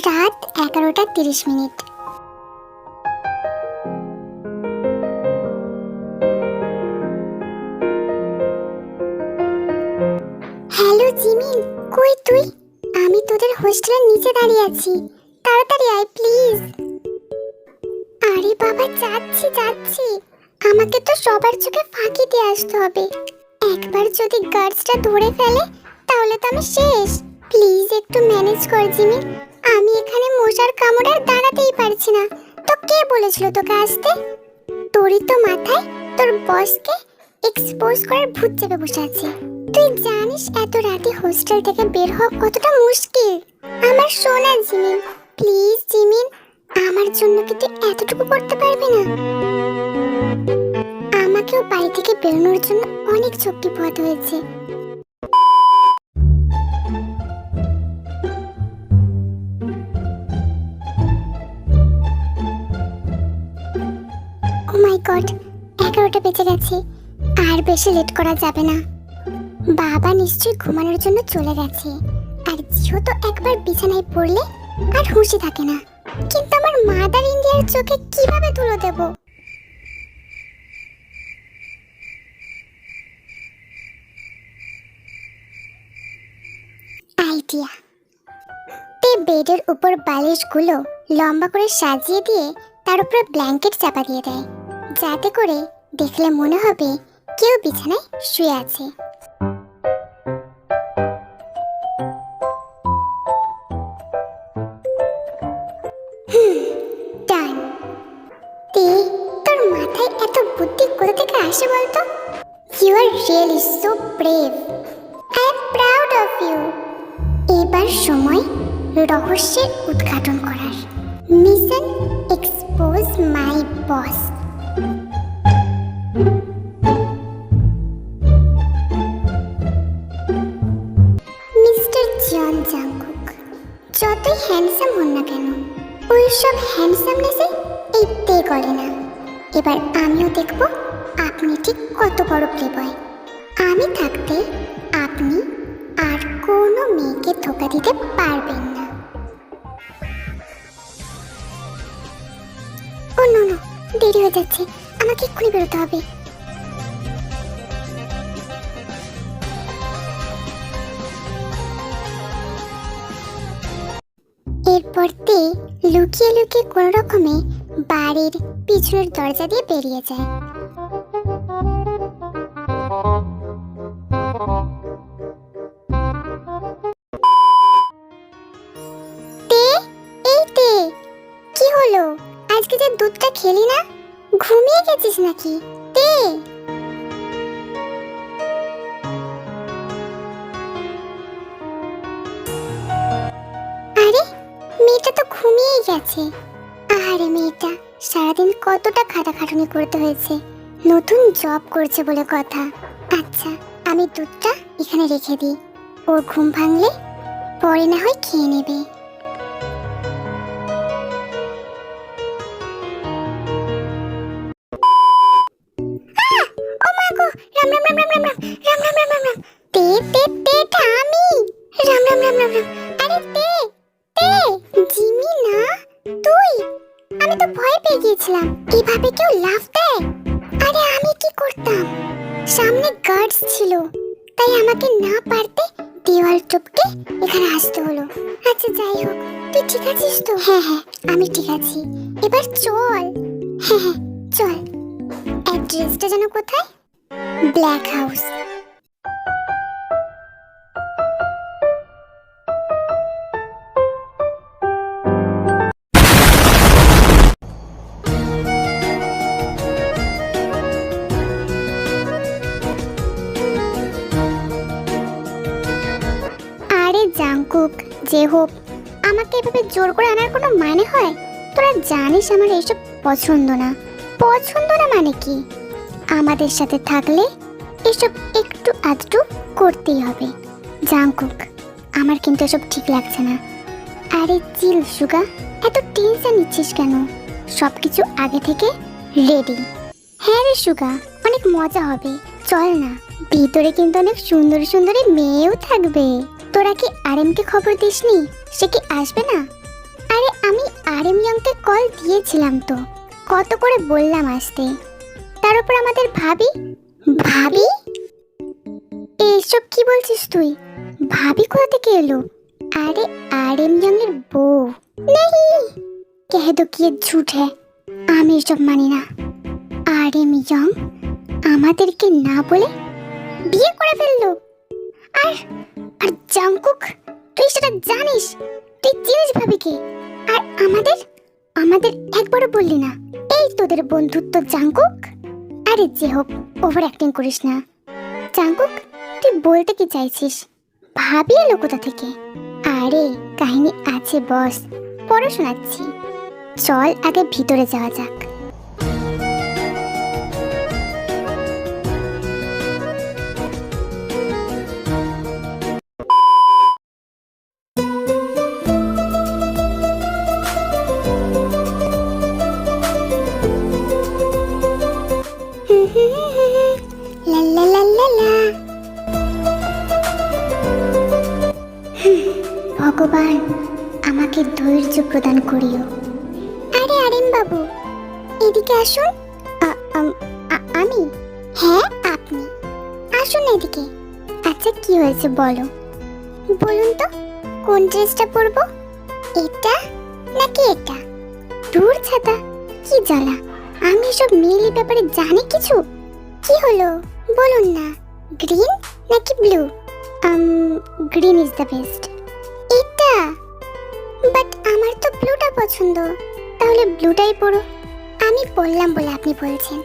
রাত 11:30। Hello Jimin, কই তুই? আমি তোদের হোস্টেলের নিচে দাঁড়িয়ে আছি, তাড়াতাড়ি আয় প্লিজ। আরে বাবা, যাচ্ছি যাচ্ছি। আমাকে তো সবার চোখে ফাঁকি দিয়ে আসতে হবে। একবার যদি গার্ডসটা ধরে ফেলে তাহলে তো আমি শেষ। প্লিজ একটু ম্যানেজ কর জিমিন। আমি এখানে মশার কামড় আর দাঁড়াতেই পারছি না। তো কে বলেছিল তোকে আসতে? তোরই তো মাথায় তোর বসকে এক্সপোজ করার ভূত চেপে বসে আছে। তুই জানিস এত রাতে হোস্টেল থেকে বের হওয়া কতটা মুশকিল। আমার সোনা জিমিন, প্লিজ জিমিন, আমার জন্য কি তুই এতটুকু করতে পারবি না? আমাকেও বাড়ি থেকে বেরোনোর জন্য অনেক চোখ টিপতে হয়েছে। ও মাই গড, 11টা বেজে গেছে। আর বেশি লেট করা যাবে না। বাবা নিশ্চয়ই ঘুমানোর জন্য চলে গেছে। আর জিও তো একবার বিছানায় পড়লে আর হুঁশই থাকে না। কিন্তু আমার মাদার ইন্ডিয়ার চোখে কিভাবে তুলে দেব? আইডিয়া। তে বেডের উপর বালিশগুলো লম্বা করে সাজিয়ে দিয়ে তার উপরে ব্ল্যাঙ্কেট চাপা দিয়ে দেয়, যাতে করে দেখলে মনে হবে কেউ বিছানায় শুয়ে আছে। ডান। তে তোর মাথায় এত বুদ্ধি কোথা থেকে আসে বলতো? You are really so brave. I am proud of you. এবার সময় রহস্যের উদ্ঘাটন করার। Mission expose my boss. Mister John Jungkook, যতই হ্যান্ডসাম হন না কেন, ওই সব হ্যান্ডসামনেসে এই তে গলে না। এবার আমিও দেখব আপনি ঠিক কত বড় প্লেবয়। আমি থাকতে আপনি আর কোনো মেয়েকে ধোকা দিতে পারবেন না। ও নো নো, দেরি হয়ে যাচ্ছে, আমাকে এক্ষুনি বেরোতে হবে। এরপর তে লুকিয়ে লুকিয়ে কোনো রকমে বাড়ির পিছনের দরজা দিয়ে বেরিয়ে যায়। কি হলো? আজকে যে দুধটা খেলি না, ঘুমিয়ে গেছিস নাকি? তে আরে, মেয়েটা তো ঘুমিয়েই গেছে। আরে মেয়েটা সারাদিন কতটা খাটাখাটুনি করতে হয়েছে, নতুন জব করছে বলে কথা। আচ্ছা, আমি দুধটা এখানে রেখে দিই, ওর ঘুম ভাঙলে পরে না হয় খেয়ে নেবে। এভাবে কেউ লাফ দেয়? আরে আমি কি করতাম? সামনে গার্ডস ছিল, তাই আমাকে না পারতে দেওয়াল টপকে এখানে আসতে হলো। আচ্ছা যাই হোক, তুই ঠিক আছিস তো? হ্যাঁ হ্যাঁ, আমি ঠিক আছি। এবার চল। হ্যাঁ হ্যাঁ চল। অ্যাড্রেসটা যেন কোথায়? Black house. জাংকুক, যে হোক, আমাকে এভাবে জোর করে আনার কোনো মানে হয়? তোরা জানিস আমার এইসব পছন্দ না। পছন্দ না মানে কি? আমাদের সাথে থাকলে এসব একটু আধটু করতেই হবে। জাংকুক, আমার কিন্তু এসব ঠিক লাগছে না। আরে চিল সুগা, এত টেনশন নিচ্ছিস কেন? সবকিছু আগে থেকে রেডি। হ্যাঁ রে সুগা, অনেক মজা হবে। চল না, ভিতরে কিন্তু অনেক সুন্দর সুন্দরী মেয়েও থাকবে। তোরা কি আরএমকে খবর দিসনি? সে কি আসবে না? আরে আমি আরেমিয়ংকে কল দিয়েছিলাম তো, কত করে বললাম আসতে। তার উপর আমাদের ভাবি। ভাবি? এইসব কি বলছিস তুই? ভাবি কোথা থেকে এলো? अरे आर्यमयंग এর বউ। नहीं कह दो कि ये झूठ है, আমি এসব মানি না। আর্যমিয়ং আমাদেরকে না বলে বিয়ে করে ফেললো। আর আর জাংকুক, তুই সেটা জানিস? তুই চিনিস ভাবিকে? আর আমাদের আমাদের একবারও বললি না। এই তোদের বন্ধুত্ব জাংকুক। আরে যে হোক, ওভার অ্যাক্টিং করিস না। জাংকুক, তুই বলতে কি চাইছিস? ভাবি এলো কোথা থেকে? আরে কাহিনী আছে বস, পরে শোনাচ্ছি। চল আগে ভিতরে যাওয়া যাক। লা লা লা লা লা। ভগবান আমাকে ধৈর্য প্রদান করিও। আরে আরিম বাবু, এদিকে আসুন। আমি? হ্যাঁ আপনি, আসুন এদিকে। আচ্ছা কি হয়েছে বলো। বলুন তো, কোন ড্রেসটা পরবো? এটা নাকি এটা? দূর ছাতা, কি জ্বালা, আমি সব মেয়েলি ব্যাপারে জানি কিছু। কি হলো বলুন না, গ্রিন নাকি blue? Green is the best. এটা? বাট আমার তো ব্লুটা পছন্দ। তাহলে ব্লুটাই পরো। আমি বললাম বলে আপনি বলছেন,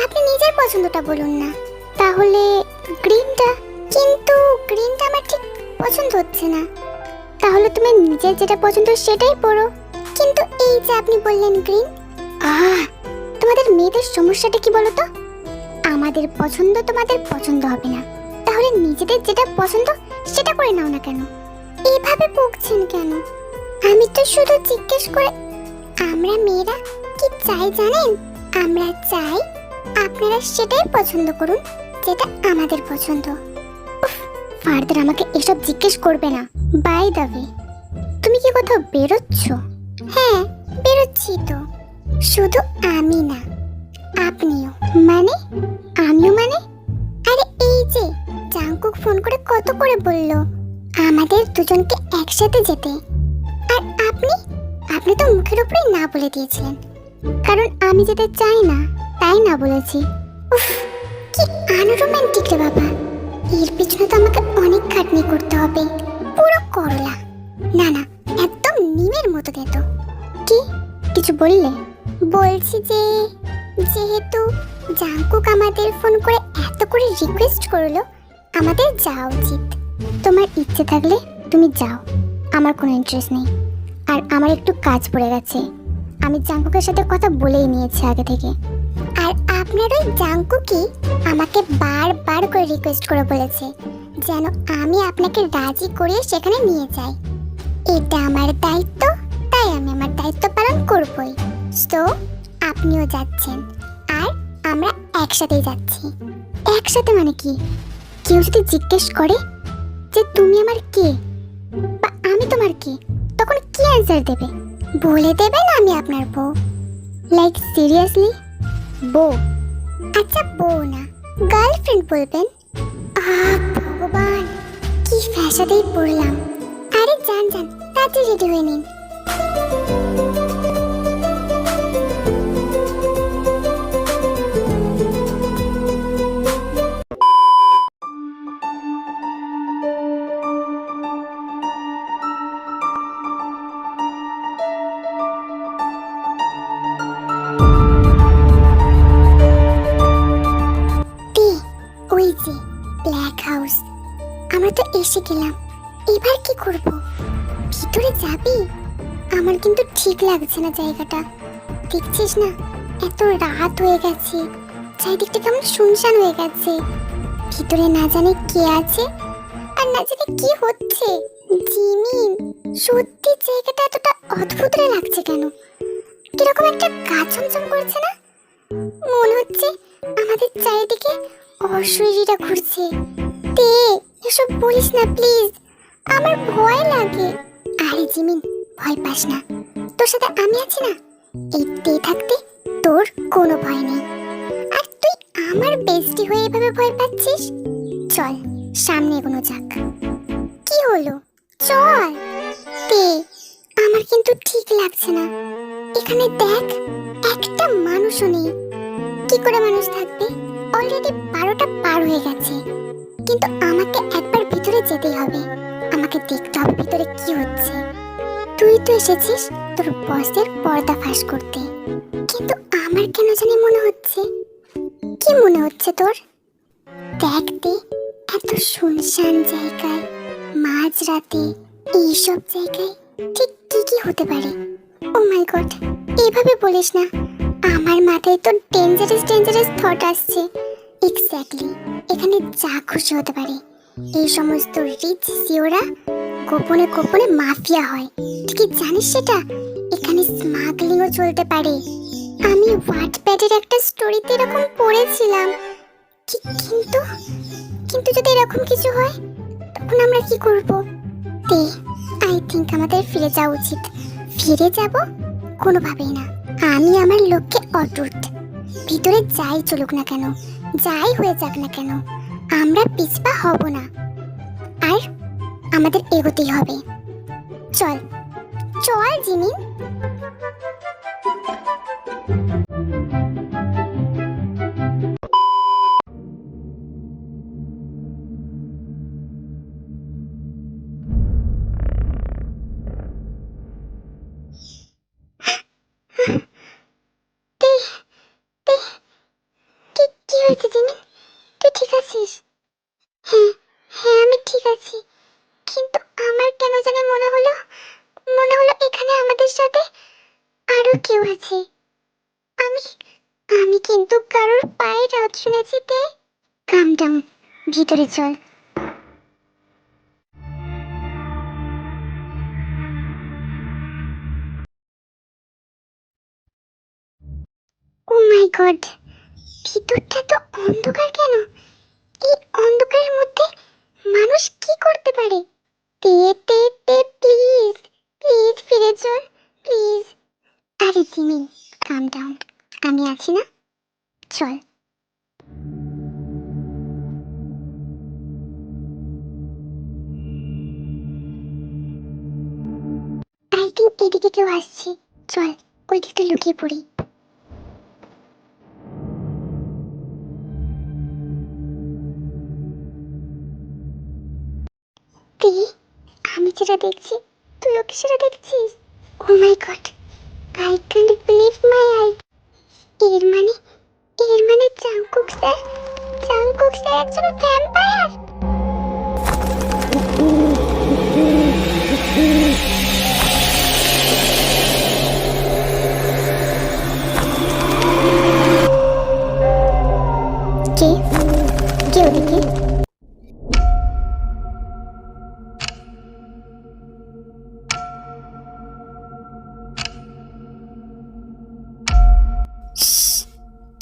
আপনি নিজের পছন্দটা বলুন না। তাহলে গ্রিনটা। কিন্তু গ্রিনটা আমার ঠিক পছন্দ হচ্ছে না। তাহলে তুমি নিজের যেটা পছন্দ সেটাই পরো। কিন্তু এই যে আপনি বললেন গ্রিন। তোমাদের মেয়েদের সমস্যাটা কি বলো তো? আমাদের পছন্দ তোমাদের পছন্দ হবে না, তাহলে নিজেদের যেটা পছন্দ সেটা করে নাও না কেন? এভাবে বকছেন কেন? আমি তো শুধু জিজ্ঞেস করে। আমরা মেয়েরা কি চাই জানেন? আমরা চাই আপনারা সেটাই পছন্দ করুন যেটা আমাদের পছন্দ। ফার্দার আমাকে এসব জিজ্ঞেস করবে না। বাই দ্য ওয়ে, তুমি কি কোথাও বেরোচ্ছ? হ্যাঁ বেরোচ্ছি তো। শুধু আমি না, আপনিও। মানে? আমিও মানে? আরে এই যে জাংকুক ফোন করে কত করে বলল আমাদের দুজনকে একসাথে যেতে। আর আপনি আপনি তো মুখের উপরে না বলে দিয়েছিলেন, কারণ আমি যেতে চাই না তাই না বলেছি। উফ, কি আনরোম্যান্টিক রে বাবা। এর পিছনে তো আমাকে অনেক খাটনি করতে হবে। পুরো করলা। না না, একদম নিমের মতো দে তো। কি কিছু বললে? বলছি যে যেহেতু জাংকুক আমাদের ফোন করে এত করে রিকোয়েস্ট করলো, আমাদের যাওয়া উচিত। তোমার ইচ্ছে থাকলে তুমি যাও, আমার কোনো ইন্টারেস্ট নেই। আর আমার একটু কাজ পড়ে গেছে, আমি জাংকুকের সাথে কথা বলেই নিয়েছি আগে থেকে। আর আপনার ওই জাংকুকই আমাকে বারবার করে রিকোয়েস্ট করে বলেছে যেন আমি আপনাকে রাজি করিয়ে সেখানে নিয়ে যাই। এটা আমার দায়িত্ব, তাই আমি আমার দায়িত্ব পালন করবই। তো আপনিও যাচ্ছেন আর আমরা একসাথেই যাচ্ছি। একসাথে মানে কি? কেউ যদি জিজ্ঞেস করে যে তুমি আমার কে বা আমি তোমার কে, তখন কি অ্যান্সার দেবে? বলে দেবেন আমি আপনার বউ। Like seriously? বউ? আচ্ছা বউ না, গার্লফ্রেন্ড বলবেন। ভগবান, কি ফ্যাসাদেই পড়লাম। আরে যান যান, তাড়াতাড়ি রেডি হয়ে নিন। ওই যে ব্ল্যাক হাউস, আমরা তো এসে গেলাম। এবার কি করব? ভিতরে যাবি? আমার কিন্তু ঠিক লাগছে না জায়গাটা। দেখছিস না এত রাত হয়ে গেছে, চারিদিকটা কেমন শুনশান হয়ে গেছে। ভিতরে না জানি কে আছে আর না জানি কি হচ্ছে। জিমিন, সত্যি জায়গাটা এতটা অদ্ভুত লাগছে কেন? কিরকম একটা গা ছমছম করছে না? মনে হচ্ছে আমাদের চারিদিকে অশরীরীরা ঘুরছে। তে এসব বলিস না প্লিজ, আমার ভয় লাগে। আরে জিমিন, ভয় পাস না, তোর সাথে আমি আছি না, এই তে থাকতে তোর কোনো ভয় নেই। আর তুই আমার বেস্টি হয়ে এভাবে ভয় পাচ্ছিস? চল সামনে এগোনো যাক। কি হলো, চল। তে, আমার কিন্তু ঠিক লাগছে না। এখানে দেখ, একটা মানুষও নেই। কি করে মানুষ থাকবে? অলরেডি 12টা পার হয়ে গেছে। কিন্তু আমাকে একবার ভিতরে যেতেই হবে, আমাকে দেখতে হবে ভিতরে কি হচ্ছে। তুই তো এসেছিস তোর বসের পর্দা ফাঁস করতে, কিন্তু আমার কেন জানি মনে হচ্ছে। কি মনে হচ্ছে তোর? দেখতে এত শুনশান জায়গায় মাঝরাতে এইসব জায়গায় ঠিক কি কি হতে পারে? ও মাই গড, এভাবে বলিস না। আমার মাথায় তো ডেঞ্জারাস থট আসছে। এক্স্যাক্টলি, এখানে যা খুশি হতে পারে। এই সমস্ত রিচ সিওরা গোপনে গোপনে মাফিয়া হয়, তুই কি জানিস সেটা? এখানে স্মাগলিংও চলতে পারে। আমি ওয়াটপ্যাডের একটা স্টোরিতে এরকম পড়েছিলাম। কিন্তু কিন্তু যদি এরকম কিছু হয় তখন আমরা কি করব? তে, আই থিংক আমাদের ফিরে যাওয়া উচিত। ফিরে যাব? কোনোভাবেই না। আমি আমার লক্ষ্যে অটুট। ভিতরে যাই চলুক না কেন, যাই হয়ে যাক না কেন, আমরা পিছপা হব না। আর আমাদের এগোতেই হবে। চল চল জিমিন। কি হয়েছে জিমিন? তুই ঠিক আছিস? হ্যাঁ হ্যাঁ, আমি ঠিক আছি। কিন্তু আমার কেন জানি মনে হলো এখানে আমাদের সাথে আরো কেউ আছে। আমি আমি কিন্তু কারোর পায়ের আওয়াজ শুনেছি। তে, কাম ডাউন, ভিতরে চল। ও মাই গড, ভিতরটা তো অন্ধকার কেন? এই অন্ধকারের মধ্যে মানুষ কি করতে পারে? তে তে তে, প্লিজ প্লিজ ফিরে চল, প্লিজ। আরে জিমিন, কাম ডাউন, আমি আছি না, চল। আই থিঙ্ক এদিকে কেউ আসছে। চল ওই দিকটা লুকিয়ে পড়ি। তে, আমি যেটা দেখছি তুইও কি সেটা দেখছিস? Oh my god, I can't believe my eye. এর মানে জাংকুক স্যার একজন ভ্যাম্পায়ার। কে কে ওদিকে?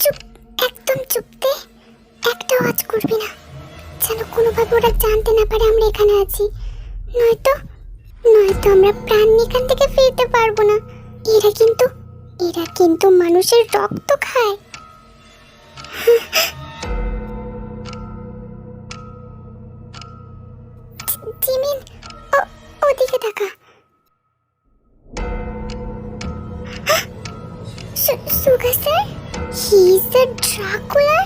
চুপ, একদম চুপ। তে, একটা আওয়াজ করবি না, যেন কোনোভাবে ওরা জানতে না পারে আমরা এখানে আছি। নয়তো নয়তো আমরা প্রাণ নিয়ে এখান থেকে ফিরতে পারবো না। এরা কিন্তু মানুষের রক্ত খায়। জিমিন, ওদিকে তাকা। Suga sir, he is the Dracula.